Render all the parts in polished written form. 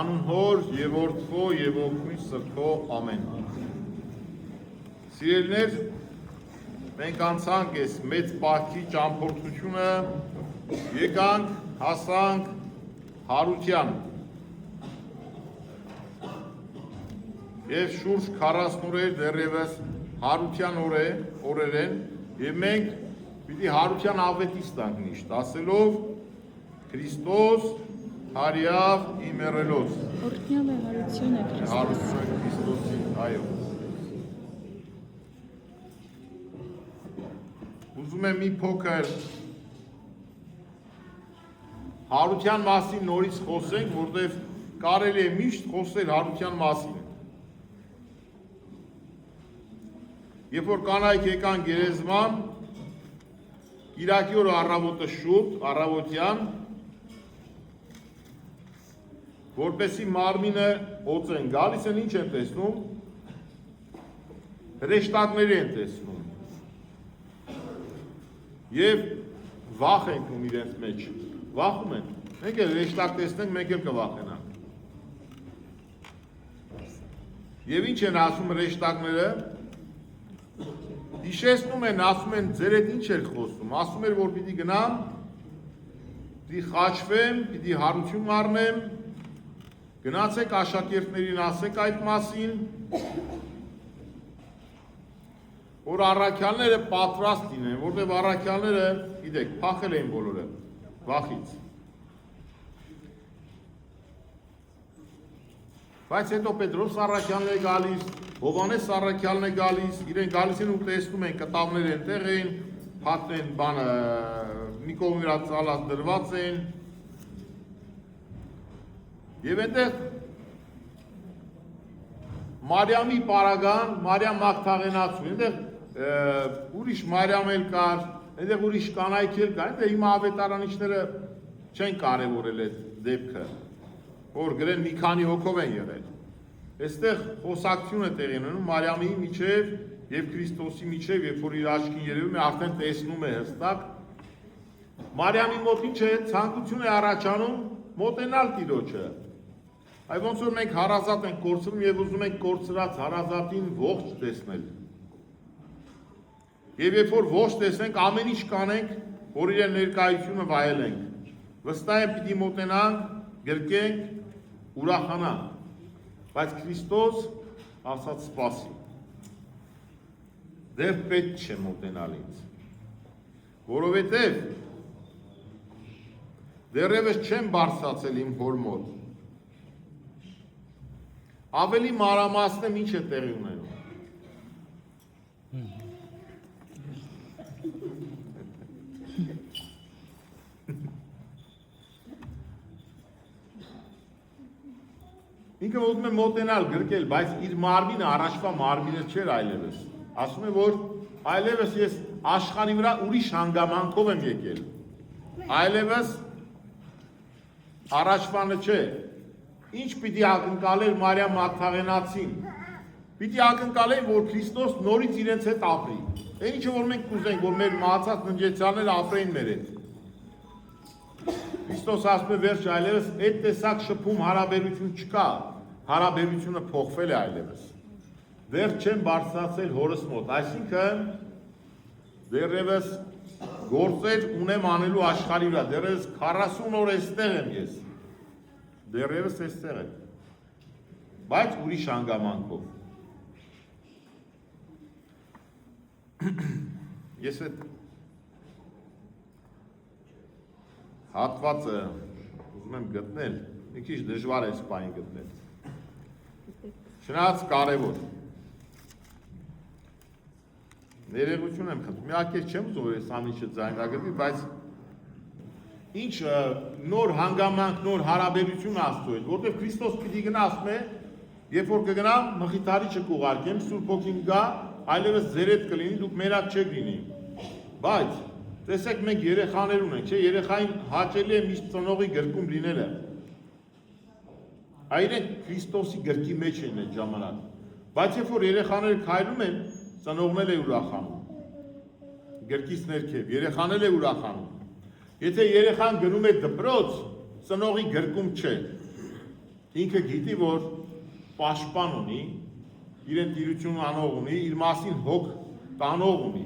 Անուն հոր և որդվո և օգնի սրբո ամեն։ Սիրելիներ, մենք անցանք այս մեծ պահքի ճամփորդությունը, եկանք, հասանք Հարության և շուրջ 40 օրեր դեռևս Հարության օրեր են և մենք պիտի Հարության ավետիս տանք միշտ, ասելով Քրիստոս հարյավ իմ եռելոց։ Օրհնյալ է հարությունը Քրիստոսի։ Հարությունը Քրիստոսի, այո։ Ուզում եմ մի փոքր Հարության մասին նորից խոսենք, որտեղ կարելի է միշտ խոսել Հարության մասին։ Երբ որ կանայք եկան գերեզման, Կիրակի օրը առավոտը շուտ, առավոտյան, որպեսի մարմինը օծեն, գալիս են ինչ են տեսնում, հրեշտակների են տեսնում և վախ ենք ում իրենց մեջ, վախում են, մենք էլ հրեշտակ տեսնենք, մենք էլ կվախենանք։ Եվ ինչ են ասում հրեշտակները, հիշեցնում են, ասում են, ձեր հետ ինչ էր խոսում, ասում էր, որ պիտի գնամ, պիտի խաչվեմ, պիտի հարություն առնեմ, գնացեք աշակերտներին ասեք այդ մասին, որ առաքյալները պատրաստ լինեն, որտեղ առաքյալները, գիտեք, փախել էին բոլորը, վախից։ Բայց հետո Պետրոս առաքյալն է գալիս, Հովհաննես առաքյալն է գալիս, իրեն գալիս են ու տեսնում են կտավներ այնտեղ են, փաթն են բանը, մի կողմ իրա ծալած դրված են, և այնտեղ Մարիամի պարագան, Մարիամ Մագդաղենացու, այնտեղ ուրիշ Մարիամ էլ կար, այնտեղ ուրիշ կանայք էլ կար, այնտեղ հիմա ավետարանիչները չեն կարևորել այդ դեպքը, որ գրեն մի քանի հոգով են եղել։ Այստեղ խոսակցություն է տեղի ունենում Մարիամի միջև և Քրիստոսի միջև, երբ որ իր աչքին երևում է, արդեն տեսնում է հստակ։ Մարիամի մոտ ինչ է, ցանկություն է առաջանում մոտենալ Տիրոջը։ Այ ոնց որ մենք հարազատ ենք կորցնում և ուզում ենք կորցրած հարազատին ողջ տեսնել։ Եվ երբ որ ողջ տեսնենք, ամեն ինչ կանենք, որ իր ներկայությունը վայելենք։ Վստահ եմ պիտի մոտենանք, գրկենք, ուրախանանք։ Բայց Քրիստոս ասաց սպասի։ Դեռ պետք չէ մոտենալ ինձ։ Որովհետև դեռևս չեմ բարձրացել իմ հոր մոտ։ Ավելի մանրամասնեմ ինչ է տեղի ունենում։ Ինքը ուզում է մոտենալ, գրկել, բայց իր մարմինը առաջվա մարմինը չէր այլևս։ Ասում է, որ այլևս ես աշխարհի վրա ուրիշ հանգամանքով եմ եկել։ Այլևս առաջվանը չէ։ Ինչ պիտի ակնկալեր Մարիամ Մագդաղենացին։ Պիտի ակնկալեր, որ Քրիստոս նորից իրենց հետ ապրի։ Այն ինչը որ մենք կուզենք, որ մեր մահացած ննջեցյանները ապրեին մեր հետ։ Քրիստոս ասում է վերջ այլևս այդ տեսակ շփում հարաբերություն չկա, հարաբերությունը փոխվել է այլևս։ Դեռ չեմ բարձրացել հորս մոտ, այսինքն դեռևս գործեր ունեմ անելու աշխարհի վրա, դեռևս 40 օր էստեղ եմ ես, դեռևս էստեղ եմ, բայց ուրիշ հանգամանքով։ Ես այդ հատվածը ուզում եմ գտնել, մի քիչ դժվար է սպային գտնել։ Չնայած կարևոր։ Ներողություն եմ խնդրում, միակեր չեմ ուզում, որ ես ամիջը ձայնագրվի, բայց ինչ նոր հանգամանք, նոր հարաբերություն Աստծո հետ, որտեղ Քրիստոս պիտի գնա, ասում է, երբ որ կգնա, մխիթարիչը կուղարկեմ, Սուրբ Հոգին գա, այլևս ձեր հետ կլինի, դուք մերակ չեք լինի։ Բայց տեսեք մենք երեխաներ ունենք, չէ, երեխային հաճելի է միշտ ծնողի գրկում լինելը։ Այրենք Քրիստոսի գրկի մեջ են այդ ժամանակ։ Բայց երբ որ երեխաները քայլում են, ծնողն էլ է ուրախանում։ Գրկից ներքև, երեխան էլ է ուրախանում։ Եթե երեխան գնում է դպրոց, ծնողի գրկում չէ։ ինքը գիտի, որ պաշտպան ունի, իրեն տիրություն անող ունի, իր մասին հոգ տանող ունի։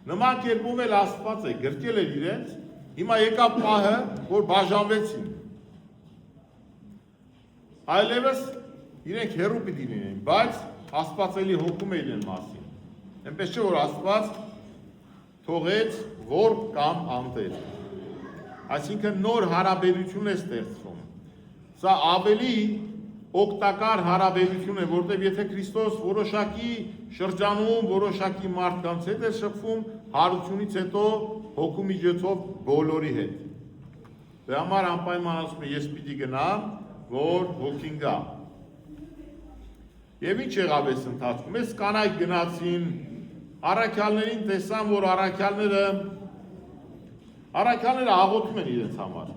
Նման կերպով էլ Աստված է գրկել էր իրենց, հիմա եկավ պահը, որ բաժանվեցին։ Այլևս իրենք հեռու պիտի լինեն, բայց Աստված էլի հոգում է իրեն մասին։ Այնպես չէ, որ Աստված թողեց ворբ կամ անտեր։ Այսինքն նոր հարաբերություն է ստեղծվում։ Սա ավելի օգտակար հարաբերություն է, որտեղ եթե Քրիստոս որոշակի շրջանում, որոշակի մարդկանց հետ է շփվում, հարությունից հետո հոգու միջոցով բոլորի հետ։ Դրա համար անպայման ասում է, ես պիտի գնամ, որ հոգին գա։ Եվ ինչ եղավ այս ընթացքում, այս կանայք գնացին, առաքյալներին տեսան, որ առաքյալները աղոթում են իրենց համար,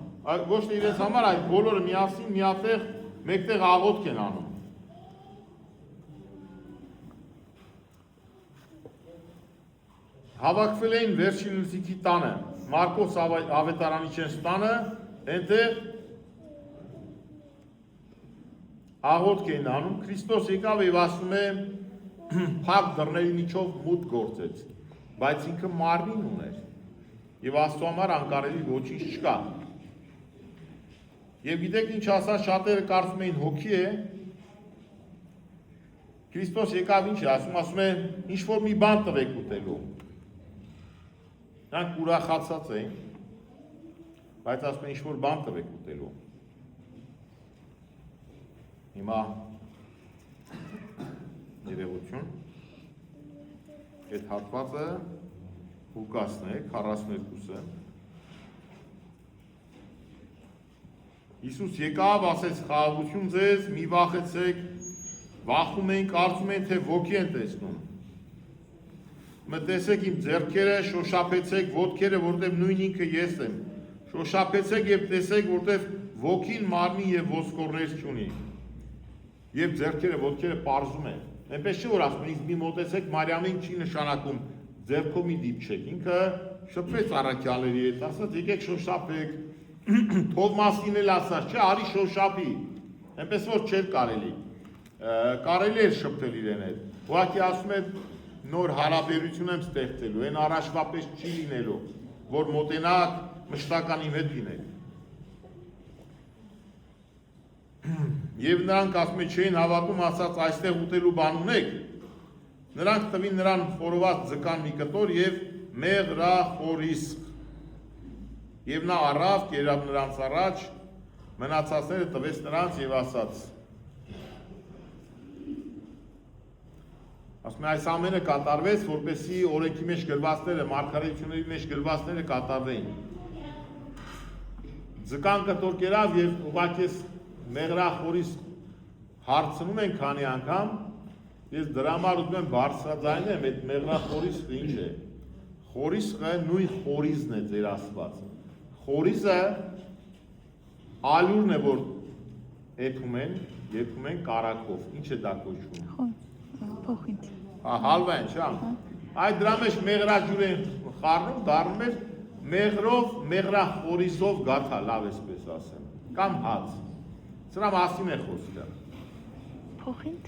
ոչ թե իրենց համար, այլ բոլորը միասին միատեղ մեկտեղ աղոթք են անում։ Հավաքվել էին վերջին լուսիկի տանը, Մարկոս ավետարանիչենց տանը, այնտեղ աղոթք էին անում, Քրիստոս եկավ եւ ասում է փակ դռների միջով մուտք գործեց, բայց ինքը մարմին ուներ եւ Աստծո համար անկարելի ոչինչ չկա։ Եվ գիտեք ինչ ասած, շատերը կարծում էին հոգի է, Քրիստոս եկավ ինչ է, ասում է, ինչ որ մի բան տվեք ուտելու։ Նրանք ուրախացած էին, բայց ասում են ինչ որ բան տվեք ուտելու։ Հիմա երևություն, այդ հատվածը Ղուկասն է, 42-ը։ Հիսուս եկավ, ասեց խաղաղություն ձեզ, մի վախեցեք, վախում են, կարծում են, թե ոգի են տեսնում։ Մտեսեք իմ ձեռքերը, շոշափեցեք ոտքերը, որտեղ նույն ինքը ես եմ։ Շոշափեցեք եւ տեսեք, որտեղ ոգին մարմին եւ ոսկորներ չունի։ Եվ ձեռքերը, ոտքերը պարզում են։ Այնպես չէ, որ ասում են, մի մոտեցեք, Մարիամին չի նշանակում ձեռքով մի դիպչեք։ Ինքը շփվեց առաքյալների հետ, ասաց, եկեք շոշափեք, Թովմասին էլ ասաց, չէ, արի շոշափի, այնպես որ չէր կարելի, կարելի էր շփվել իրեն հետ, ուղղակի ասում է նոր հարաբերություն եմ ստեղծելու, այն առաջվա պես չի լինելու, որ մոտենակ մշտականի հետ լինեք։ Եվ նրանք ասում են չէին հավատում, ասաց այստեղ ուտելու բան ունեք, նրանք տվին նրան խորոված ձկան մի կտոր և մեղրախորիսկ։ Եվ նա առավ, կերավ նրանց առաջ, մնացածները տվեց նրանց և ասաց։ Ասում է, այս ամենը կատարվեց, որպեսզի օրենքի մեջ գրվածները, մարգարեությունների մեջ գրվածները կատարվեին։ Ձկան կտոր կերավ և ուղղակի մեղրախորիսկ հարցնում են քանի անգամ, ես դրա համար ուզում եմ բարձրաձայնեմ, այդ մեղրախորիսկը ինչ է։ Խորիսկը նույն խորիզն է ձեր ասված։ Խորիզը ալյուրն է, որ եփում են կարակով։ Ինչ է դա կոչվում։ Փոխինձ։ Հալվա են, չէ՞։ Այդ դրա մեջ մեղրաջուր են խառնում, դառնում է մեղրով, մեղրախորիզով գաթա, լավ էսպես ասեմ, կամ հաց։ Սրա մասին է խոսքը։ Փոխինձ։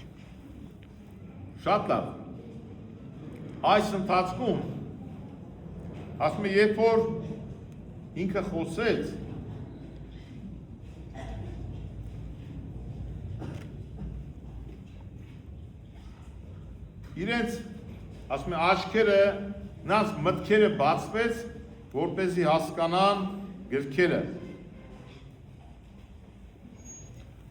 Շատ լավ։ Այս ընթացքում ասում է, երբ որ ինքը խոսեց, իրենց, ասում է, աչքերը, նրանց մտքերը բացվեց, որպեսզի հասկանան գրքերը։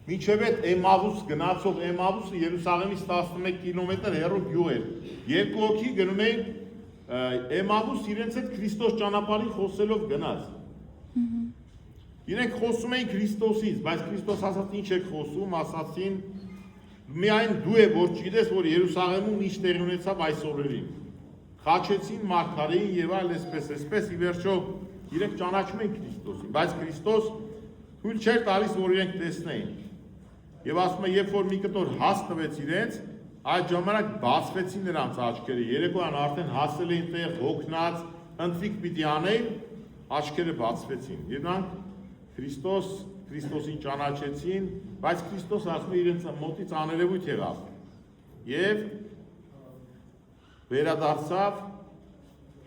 Մինչև այդ Էմավուս գնացող Էմավուսը Երուսաղեմից 11 կիլոմետր հեռու գյուղ էր։ Երկու հոգի գնում էին Էմավուս իրենց հետ Քրիստոս ճանապարհին խոսելով գնաց։ Իրենք խոսում էին Քրիստոսից, բայց Քրիստոս ասաց ինչ եք խոսում, ասացին միայն դու է որ չգիտես, որ Երուսաղեմում ինչ տեղի ունեցավ այս օրերին։ Խաչեցին մարգարեին եւ այլ այսպես ի վերջո իրենք ճանաչում են Քրիստոսին, բայց Քրիստոս թույլ չէր տալիս, որ իրենք տեսնեին։ Եվ ասում է, երբ որ մի կտոր հաց տվեց իրենց, այդ ժամանակ բացվեցին նրանց աչքերը, երեկոյան արդեն հասել էին տեղ հոգնած, ընթրիք պիտի անեին, աչքերը բացվեցին։ Եվ նրանք Քրիստոսին ճանաչեցին, բայց Քրիստոսը ասում է իրենց մոտից աներևույթ եղավ եւ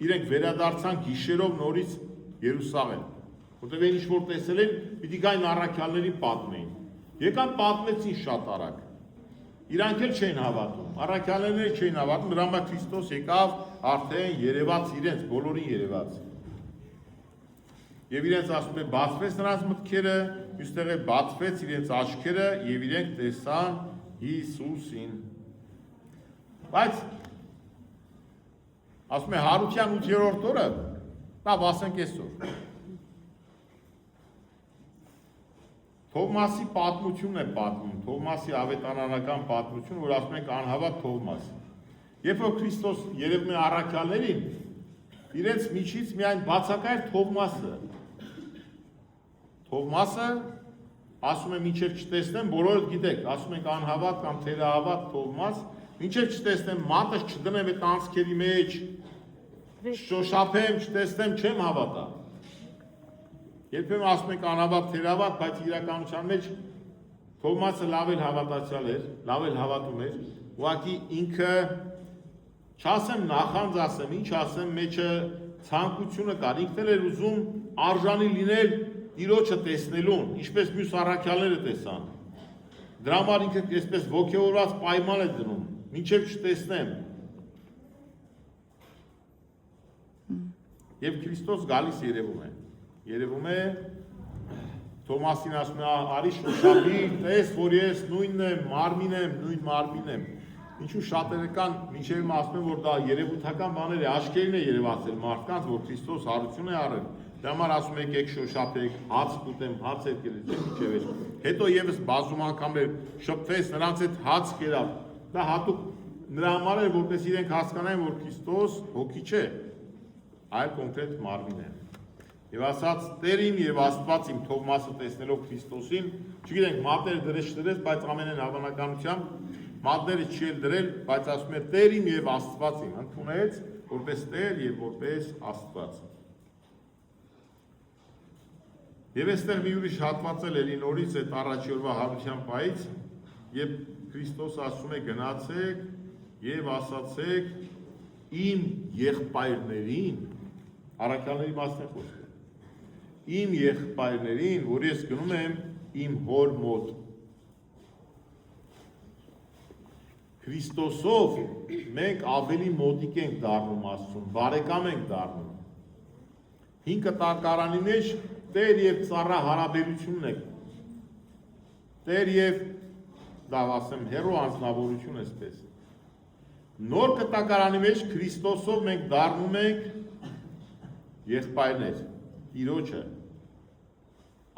իրենք վերադարձան գիշերով նորից Երուսաղեմ, որտեղ ինչ որ տեսել են, պիտի գային առաքյալներին պատմեին։ Եկան պատմեցին շատ արագ։ Իրանք էլ չէին հավատում, առաքյալները չէին հավատում, դրա համար Քրիստոս եկավ արդեն երևաց իրենց, բոլորին երևաց։ Եվ իրենց ասում է բացվեց նրանց մտքերը, մյուստեղ է բացվեց իրենց աչքերը եւ իրենք տեսան Հիսուսին։ Բայց ասում է հարության 8-րդ օրը, դա ասենք այսօր։ Թովմասի պատմությունն է պատմում, Թովմասի ավետարանական պատմություն, որ ասում ենք անհավատ Թովմաս։ Երբ որ Քրիստոս երևում է առաքյալներին, իրենց միջից միայն բացակայր Թովմասը։ Թովմասը ասում է մինչև չտեսնեմ, բոլորդ գիտեք, ասում ենք անհավատ կամ թերահավատ Թովմաս, մինչև չտեսնեմ, մատս չդնեմ այդ անցքերի մեջ, շոշափեմ, չտեսնեմ, չեմ հավատա։ Երբեմն ասում ենք անհավատ թերահավատ, բայց իրականության մեջ Թովմասը լավ էլ հավատացյալ էր, լավ էլ հավատում էր, ուղղակի ինքը չասեմ նախանձ ասեմ, ինչ ասեմ, մեջը ցանկությունը կար, ինքն էր ուզում արժանի լինել Տիրոջը տեսնելուն, ինչպես մյուս առաքյալները տեսան։ Դրա համար ինքը այսպես ոգևորված պայման է դնում, մինչև չտեսնեմ։ Եվ Քրիստոս գալիս երևում է, Թոմասին ասում է, արի շոշափի, տես, որ ես նույն մարմին եմ։ Ինչու շատերը կան, մինչև ասում են, որ դա երևութական բաներ է, աչքերին է երևացել մարդկանց, որ Քրիստոս հարություն է արել։ Դրա համար ասում եք, եք շոշափեք, հաց կուտեմ, հաց եք կերել, մինչև էր։ Հետո եւս բազում անգամներ շփվեց, նրանց հետ հաց կերավ։ Դա հատուկ նրա համար էր, որպես իրենք հասկանային, որ Քրիստոս հոգի չէ, այլ կոնկրետ մարմին է։ Եվ ասաց Տեր իմ եւ Աստված իմ, Թովմասը տեսնելով Քրիստոսին, չգիտենք մատները դրեց չդրեց, բայց ամենայն հավանականությամբ մատները չի էլ դրել, բայց ասում է Տեր իմ եւ Աստված իմ, ընդունեց որպես Տեր եւ որպես Աստված։ Եվ այստեղ մի ուրիշ հատված էլ էլի նորից այդ առաջի օրվա հարության պայից, եւ Քրիստոս ասում է գնացեք եւ ասացեք իմ եղբայրներին, առաքյալների մասն է խոսքը, իմ եղբայրներին, որ ես գնում եմ իմ հոր մոտ։ Քրիստոսով մենք ավելի մոտիկ ենք դառնում Աստծուն, բարեկամ ենք դառնում։ 5 տակարանի մեջ Տեր եւ ծառա հարաբերությունն է։ Տեր եւ դա ասեմ հերո անձնավորություն էսպես։ Նոր կտակարանի մեջ Քրիստոսով մենք դառնում ենք եղբայրներ, Տիրոջը։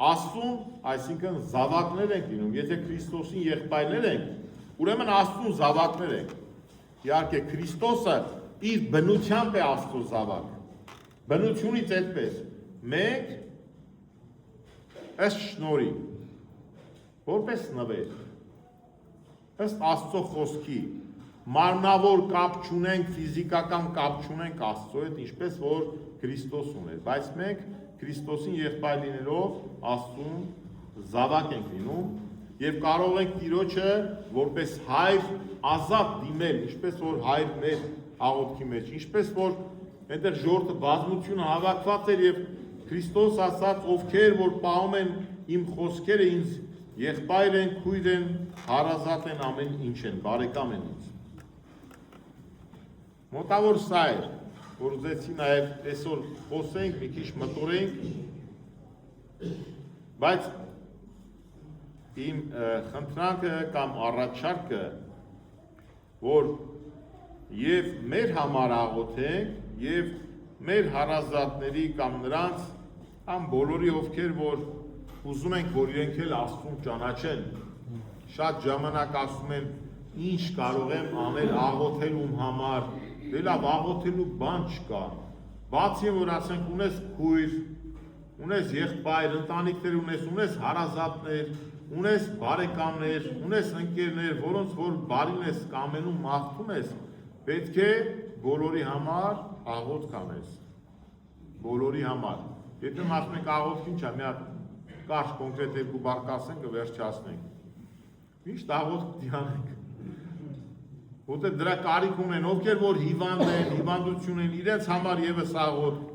Աստծուն, այսինքն զավակներ ենք լինում, եթե Քրիստոսին եղբայրներ ենք, ուրեմն Աստծուն զավակներ ենք։ Իհարկե Քրիստոսը իր բնությամբ է Աստծո զավակ։ Բնությունից այդպես։ Մենք ըստ շնորհի, որպես նվեր, ըստ Աստծո խոսքի, մարմնավոր կապ չունենք, ֆիզիկական կապ չունենք Աստծո հետ, ինչպես որ Քրիստոս ուներ, բայց մենք Քրիստոսին եղբայր լինելով Աստծուն զավակ ենք լինում եւ կարող ենք Տիրոջը որպես հայր ազատ դիմել, ինչպես որ հայր մեր աղոթքի մեջ, ինչպես որ այնտեղ ժողովուրդը բազմությունը հավաքված էր եւ Քրիստոս ասաց, ովքեր որ պահում են իմ խոսքերը, ինձ եղբայր են, քույր են, հարազատ են, ամեն ինչ են, բարեկամ են ինձ։ Մոտավոր սա էր, որ ուզեցի նաև այսօր խոսենք, մի քիչ մտորենք, բայց իմ խնդրանքը կամ առաջարկը, որ եւ մեր համար աղոթենք, եւ մեր հարազատների կամ նրանց, կամ բոլորի ովքեր որ ուզում ենք, որ իրենք էլ Աստծուն ճանաչեն, շատ ժամանակ ասում են, ինչ կարող եմ անել աղոթելում համար, դե լավ աղոթելու բան չկա, բացի որ ասենք ունես քույր, ունես եղբայր, ընտանիքներ ունես հարազատներ, ունես բարեկամներ, ունես ընկերներ, որոնց որ բարին ես կամենում մաղթում ես, պետք է բոլորի համար աղոթք անես, բոլորի համար։ Եթե ասում ենք աղոթք ինչ է, մի հատ կարճ կոնկրետ երկու բառ կասենք, կվերջացնենք։ Միշտ աղոթք դիանենք։ Որտեղ դրա կարիք ունեն, ովքեր որ հիվանդ են, հիվանդություն են, իրենց համար եւս աղոթք։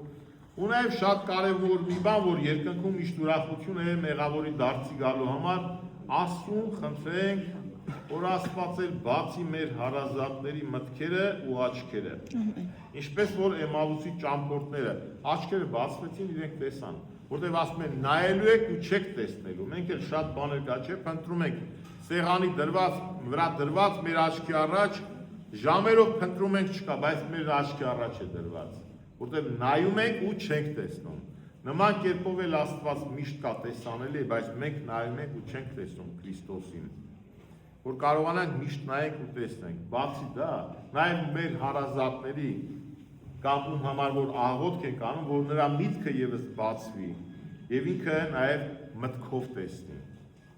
Ու նաեւ շատ կարեւոր մի բան, որ երկնքում միշտ ուրախություն է մեղավորի դարձի գալու համար, Աստծուն խնդրենք, որ Աստված էլ բացի մեր հարազատների մտքերը ու աչքերը։ Ինչպես որ Էմավուսի ճամփորդները աչքերը բացվեցին, իրենք տեսան, որտեղ ասում են նայելու եք ու չեք տեսնելու։ Մենք էլ շատ բաներ կա չէ, փնտրում ենք սեղանի դրված, վրա դրված մեր աչքի առաջ, ժամերով փնտրում ենք չկա, բայց մեր աչքի առաջ է դրված, որտեղ նայում ենք ու չենք տեսնում։ Նման կերպով էլ Աստված միշտ կա տեսանելի, բայց մենք նայում ենք ու չենք տեսնում Քրիստոսին։ Որ կարողանանք միշտ նայենք ու տեսնենք։ Բացի դա, նաև մեր հարազատների կամ ում համար որ աղոթք ենք անում, որ նրա միտքը եւս բացվի եւ ինքը նաև մտքով տեսնի,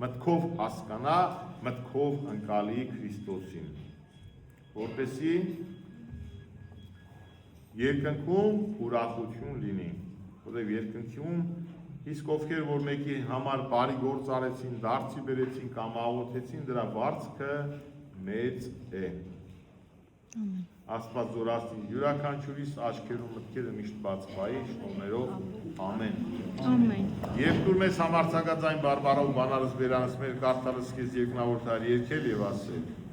մտքով հասկանա, մտքով ընկալի Քրիստոսին, որպեսզի երկնքում ուրախություն լինի, որտեղ երկնքում իսկ ովքեր որ մեկի համար բարի գործ արեցին, դարձի բերեցին կամ աղոթեցին, դրա վարձքը մեծ է։ Աստված զորացնի յուրաքանչյուրիս աչքերում մտքերը միշտ բացվայի շնորհներով ամեն։ Ամեն։ Եվ դուր մեզ համարձակած այն բարբարով բանալս վերանս մեր կարդալս քեզ երկնավոր թար երկել եւ ասել